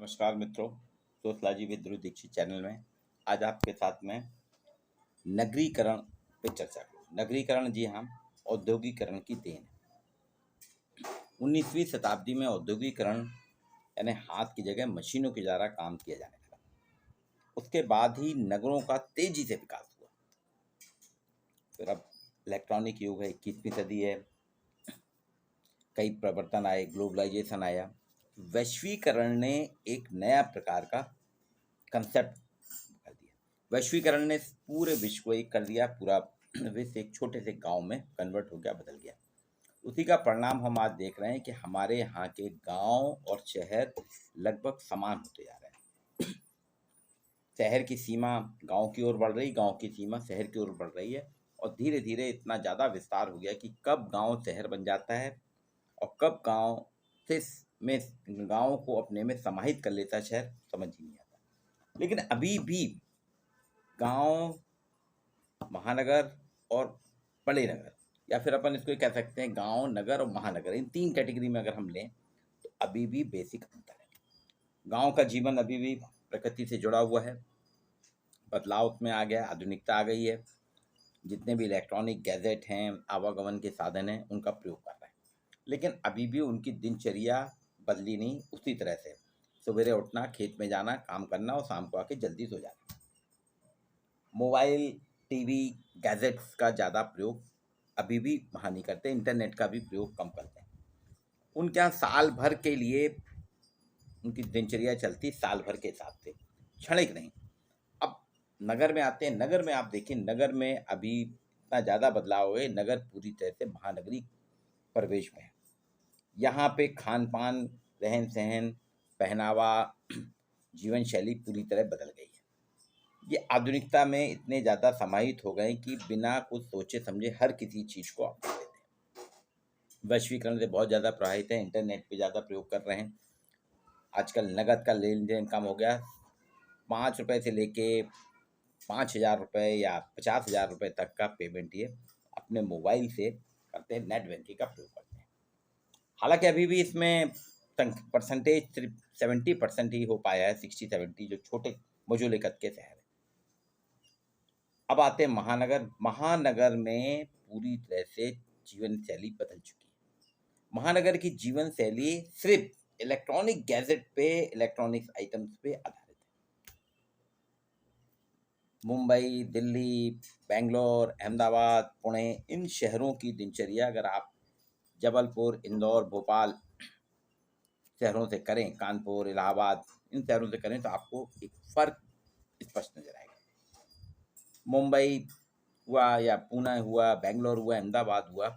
नमस्कार मित्रों, sociology with Dhruv Dikshit channel में आज आपके साथ में नगरीकरण पे चर्चा करूँ। नगरीकरण, जी हाँ, औद्योगिकरण की देन है। 19वीं शताब्दी में औद्योगिकरण यानी हाथ की जगह मशीनों के द्वारा काम किया जाने लगा। उसके बाद ही नगरों का तेजी से विकास हुआ। फिर अब इलेक्ट्रॉनिक युग है, 21वीं सदी है, कई परिवर्तन आए, ग्लोबलाइजेशन आया। वैश्वीकरण ने एक नया प्रकार का कंसेप्ट कर दिया। वैश्वीकरण ने पूरे विश्व को एक कर दिया, पूरा विश्व एक छोटे से गांव में कन्वर्ट हो गया, बदल गया। उसी का परिणाम हम आज देख रहे हैं कि हमारे यहाँ के गांव और शहर लगभग समान होते जा रहे हैं। शहर की सीमा गांव की ओर बढ़ रही, गांव की सीमा शहर की ओर बढ़ रही है, और धीरे धीरे इतना ज़्यादा विस्तार हो गया कि कब गांव शहर बन जाता है और कब गांव से में गांव को अपने में समाहित कर लेता है शहर, समझ ही नहीं आता। लेकिन अभी भी गांव, महानगर और बड़े नगर, या फिर अपन इसको कह सकते हैं गांव, नगर और महानगर, इन तीन कैटेगरी में अगर हम लें तो अभी भी बेसिक अंतर है। गांव का जीवन अभी भी प्रकृति से जुड़ा हुआ है, बदलाव उसमें आ गया, आधुनिकता आ गई है। जितने भी इलेक्ट्रॉनिक गैजेट हैं, आवागमन के साधन हैं, उनका प्रयोग कर रहे हैं। लेकिन अभी भी उनकी दिनचर्या बदली नहीं, उसी तरह से सवेरे उठना, खेत में जाना, काम करना और शाम को आके जल्दी सो जाना। मोबाइल, टीवी, गैजेट्स का ज़्यादा प्रयोग अभी भी वहाँ नहीं करते, इंटरनेट का भी प्रयोग कम करते हैं। उनके यहाँ साल भर के लिए उनकी दिनचर्या चलती साल भर के हिसाब से, क्षणिक नहीं। अब नगर में आते हैं, नगर में आप देखिए, नगर में अभी इतना ज़्यादा बदलाव हुए, नगर पूरी तरह से महानगरी प्रवेश में है। यहाँ पे खान पान, रहन सहन, पहनावा, जीवन शैली पूरी तरह बदल गई है। ये आधुनिकता में इतने ज़्यादा समाहित हो गए कि बिना कुछ सोचे समझे हर किसी चीज़ को अपना लेते हैं। वैश्वीकरण से बहुत ज़्यादा प्रभावित है, इंटरनेट पे ज़्यादा प्रयोग कर रहे हैं। आजकल नगद का लेन देन कम हो गया। 5 रुपये से लेके 5,000 रुपये या 50,000 रुपये तक का पेमेंट ये अपने मोबाइल से करते हैं, नेट बैंकिंग का प्रयोग करते हैं। हालांकि अभी भी इसमें परसेंटेज सिर्फ 70% ही हो पाया है, 60-70, जो छोटे मझोले कद के शहर है। अब आते हैं महानगर। महानगर में पूरी तरह से जीवन शैली बदल चुकी है। महानगर की जीवन शैली सिर्फ इलेक्ट्रॉनिक गैजेट पे, इलेक्ट्रॉनिक्स आइटम्स पे आधारित है। मुंबई, दिल्ली, बेंगलोर, अहमदाबाद, पुणे, इन शहरों की दिनचर्या अगर आप जबलपुर, इंदौर, भोपाल शहरों से करें, कानपुर, इलाहाबाद, इन शहरों से करें, तो आपको एक फर्क स्पष्ट नजर आएगा। मुंबई हुआ या पुणे हुआ, बेंगलोर हुआ, अहमदाबाद हुआ,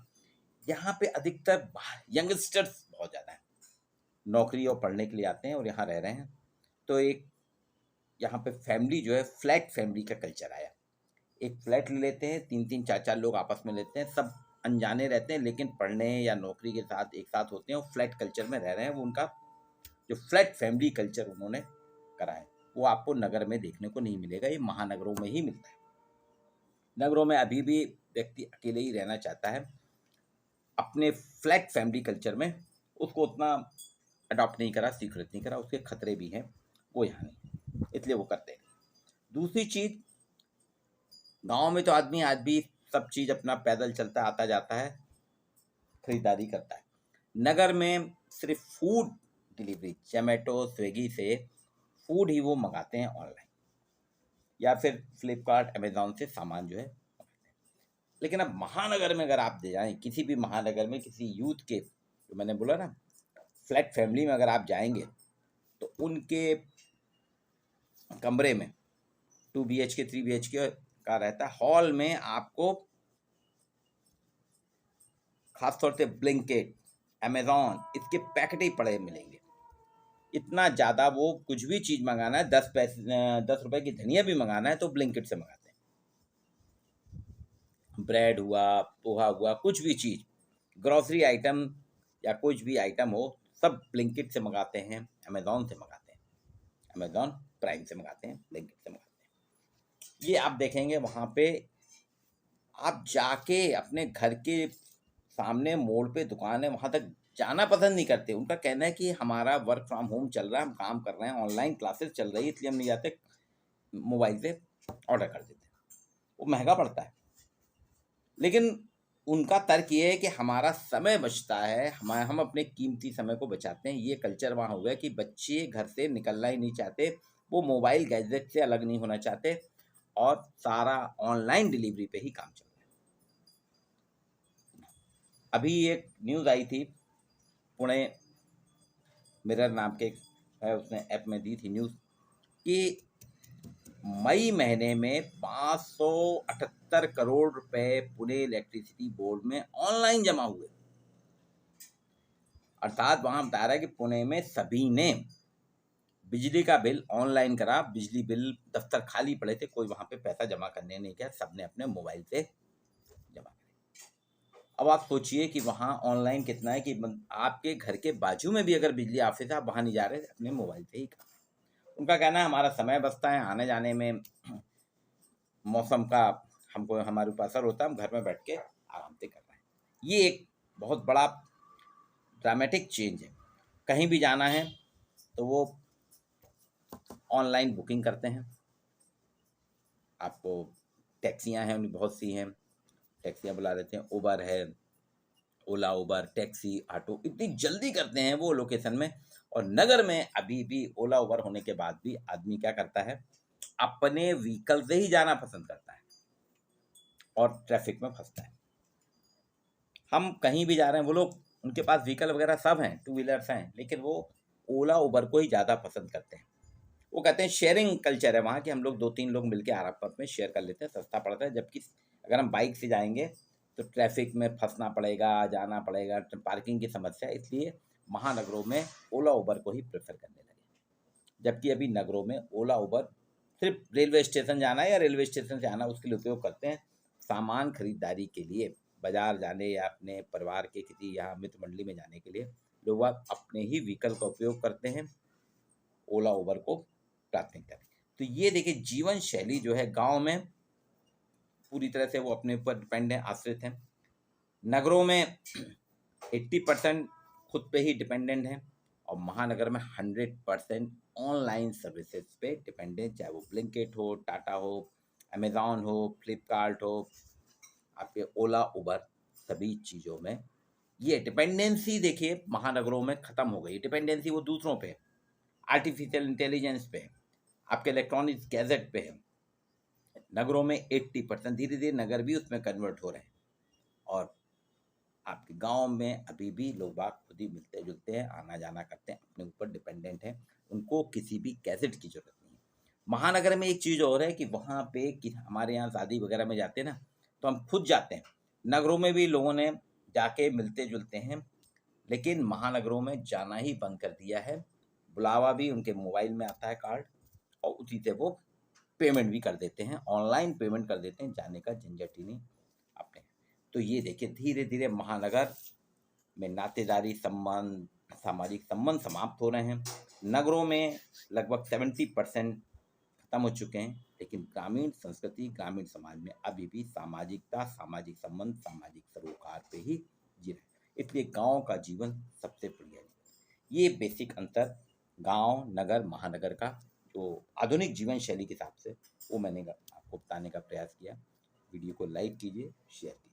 यहाँ पे अधिकतर यंगस्टर्स बहुत ज़्यादा हैं, नौकरी और पढ़ने के लिए आते हैं और यहाँ रह रहे हैं। तो एक यहाँ पे फैमिली जो है, फ्लैट फैमिली का कल्चर आया। एक फ्लैट ले लेते हैं, 3-3, 4-4 लोग आपस में लेते हैं, सब अनजाने रहते हैं, लेकिन पढ़ने या नौकरी के साथ एक साथ होते हैं और फ्लैट कल्चर में रह रहे हैं। वो उनका जो फ्लैट फैमिली कल्चर उन्होंने करा है, वो आपको नगर में देखने को नहीं मिलेगा, ये महानगरों में ही मिलता है। नगरों में अभी भी व्यक्ति अकेले ही रहना चाहता है, अपने फ्लैट फैमिली कल्चर में उसको उतना अडॉप्ट नहीं करा, स्वीकृत नहीं करा, उसके खतरे भी हैं, वो यहाँ नहीं, इसलिए वो करते हैं। दूसरी चीज, गांव में तो आदमी आज भी सब चीज अपना पैदल चलता आता जाता है, खरीदारी करता है। नगर में सिर्फ फूड डिलीवरी, जोमेटो, स्विगी से फूड ही वो मंगाते हैं ऑनलाइन, या फिर फ्लिपकार्ट, अमेजोन से सामान जो है। लेकिन अब महानगर में अगर आप दे जाएं, किसी भी महानगर में किसी यूथ के, जो मैंने बोला ना, फ्लैट फैमिली में अगर आप जाएंगे तो उनके कमरे में 2 BHK 3 BHK का रहता है। हॉल में आपको खासतौर से ब्लिंकिट, अमेजोन, इसके पैकेट ही पड़े मिलेंगे। इतना ज़्यादा वो कुछ भी चीज़ मंगाना है, 10 रुपए की धनिया भी मंगाना है तो ब्लिंकिट से मंगाते हैं। ब्रेड हुआ, पोहा हुआ, कुछ भी चीज़, ग्रॉसरी आइटम या कुछ भी आइटम हो, सब ब्लिंकिट से मंगाते हैं, अमेजोन से मंगाते हैं, अमेजोन प्राइम से मंगाते हैं, ब्लिंकिट से मंगाते हैं। ये आप देखेंगे वहाँ पे आप जाके अपने घर के सामने मोड़ पे दुकान है, वहाँ तक जाना पसंद नहीं करते। उनका कहना है कि हमारा वर्क फ्रॉम होम चल रहा है, हम काम कर रहे हैं, ऑनलाइन क्लासेस चल रही है, इसलिए हम नहीं जाते, मोबाइल से ऑर्डर कर देते हैं। वो महंगा पड़ता है, लेकिन उनका तर्क ये है कि हमारा समय बचता है, हम अपने कीमती समय को बचाते हैं। ये कल्चर वहाँ हो गया कि बच्चे घर से निकलना ही नहीं चाहते, वो मोबाइल गैजेट से अलग नहीं होना चाहते, और सारा ऑनलाइन डिलीवरी पे ही काम चल रहा है। अभी एक न्यूज़ आई थी, पुणे मिरर नाम के है, उसने ऐप में दी थी न्यूज़ कि मई महीने में 578 करोड़ रुपए पुणे इलेक्ट्रिसिटी बोर्ड में ऑनलाइन जमा हुए। अर्थात वहां बता रहा है कि पुणे में सभी ने बिजली का बिल ऑनलाइन करा, बिजली बिल दफ्तर खाली पड़े थे, कोई वहां पे पैसा जमा करने नहीं गया, सबने अपने मोबाइल से जमा करे। अब आप सोचिए कि वहां ऑनलाइन कितना है कि आपके घर के बाजू में भी अगर बिजली ऑफिस है, आप वहां नहीं जा रहे, अपने मोबाइल से ही काम। उनका कहना है हमारा समय बचता है, आने जाने में मौसम का हमको हमारे ऊपर असर होता है, हम घर में बैठ के आराम से कर रहे हैं। ये एक बहुत बड़ा ड्रामेटिक चेंज है। कहीं भी जाना है तो वो ऑनलाइन बुकिंग करते हैं। आपको टैक्सियां हैं, उनकी बहुत सी हैं, टैक्सियां बुला लेते हैं, उबर है, ओला उबर, टैक्सी, ऑटो, इतनी जल्दी करते हैं वो लोकेशन में। और नगर में अभी भी ओला उबर होने के बाद भी आदमी क्या करता है, अपने व्हीकल से ही जाना पसंद करता है और ट्रैफिक में फंसता है। हम कहीं भी जा रहे हैं, वो लोग, उनके पास व्हीकल वगैरह सब हैं, टू व्हीलर्स हैं, लेकिन वो ओला उबर को ही ज़्यादा पसंद करते हैं। वो कहते हैं शेयरिंग कल्चर है वहाँ, कि हम लोग 2-3 लोग मिलकर आराम में शेयर कर लेते हैं, सस्ता पड़ता है। जबकि अगर हम बाइक से जाएंगे तो ट्रैफिक में फंसना पड़ेगा, जाना पड़ेगा, पार्किंग की समस्या, इसलिए महानगरों में ओला उबर को ही प्रेफर करने लगे। जबकि अभी नगरों में ओला उबर सिर्फ रेलवे स्टेशन जाना है या रेलवे स्टेशन से आना, उसके लिए उपयोग करते हैं। सामान खरीदारी के लिए बाजार जाने या अपने परिवार के किसी यहाँ मित्र मंडली में जाने के लिए लोग अपने ही व्हीकल का उपयोग करते हैं, ओला उबर को प्राथमिकता दें। तो ये देखिए, जीवन शैली जो है गांव में पूरी तरह से वो अपने ऊपर डिपेंड है, आश्रित है। नगरों में 80% खुद पे ही डिपेंडेंट है, और महानगर में 100% ऑनलाइन सर्विसेज पे डिपेंडेंट, चाहे वो ब्लिंकिट हो, टाटा हो, अमेज़ॉन हो, फ्लिपकार्ट हो, आपके ओला उबर, सभी चीज़ों में ये डिपेंडेंसी देखिए महानगरों में ख़त्म हो गई। डिपेंडेंसी वो दूसरों पे, आर्टिफिशियल इंटेलिजेंस पे, आपके इलेक्ट्रॉनिक्स गैजेट पे है। नगरों में 80%, धीरे धीरे नगर भी उसमें कन्वर्ट हो रहे हैं। और आपके गांव में अभी भी लोग बाग खुद ही मिलते जुलते हैं, आना जाना करते हैं, अपने ऊपर डिपेंडेंट हैं, उनको किसी भी गैजेट की जरूरत नहीं है। महानगर में एक चीज़ और है कि वहाँ पे कि हमारे यहाँ शादी वगैरह में जाते हैं ना, तो हम खुद जाते हैं। नगरों में भी लोगों ने जाके मिलते जुलते हैं, लेकिन महानगरों में जाना ही बंद कर दिया है। बुलावा भी उनके मोबाइल में आता है कार्ड, और उसी से वो पेमेंट भी कर देते हैं, ऑनलाइन पेमेंट कर देते हैं, जाने का झंझट ही नहीं अपने। तो ये देखिए धीरे धीरे महानगर में नातेदारी संबंध, सामाजिक संबंध समाप्त हो रहे हैं। नगरों में लगभग 70% खत्म हो चुके हैं, लेकिन ग्रामीण संस्कृति, ग्रामीण समाज में अभी भी सामाजिकता, सामाजिक संबंध, सामाजिक सरोकार पे ही जी रहे हैं। इसलिए गांव का जीवन सबसे बढ़िया है। ये बेसिक अंतर गांव, नगर, महानगर का जो आधुनिक जीवन शैली के हिसाब से, वो मैंने आपको बताने का प्रयास किया। वीडियो को लाइक कीजिए, शेयर कीजिए।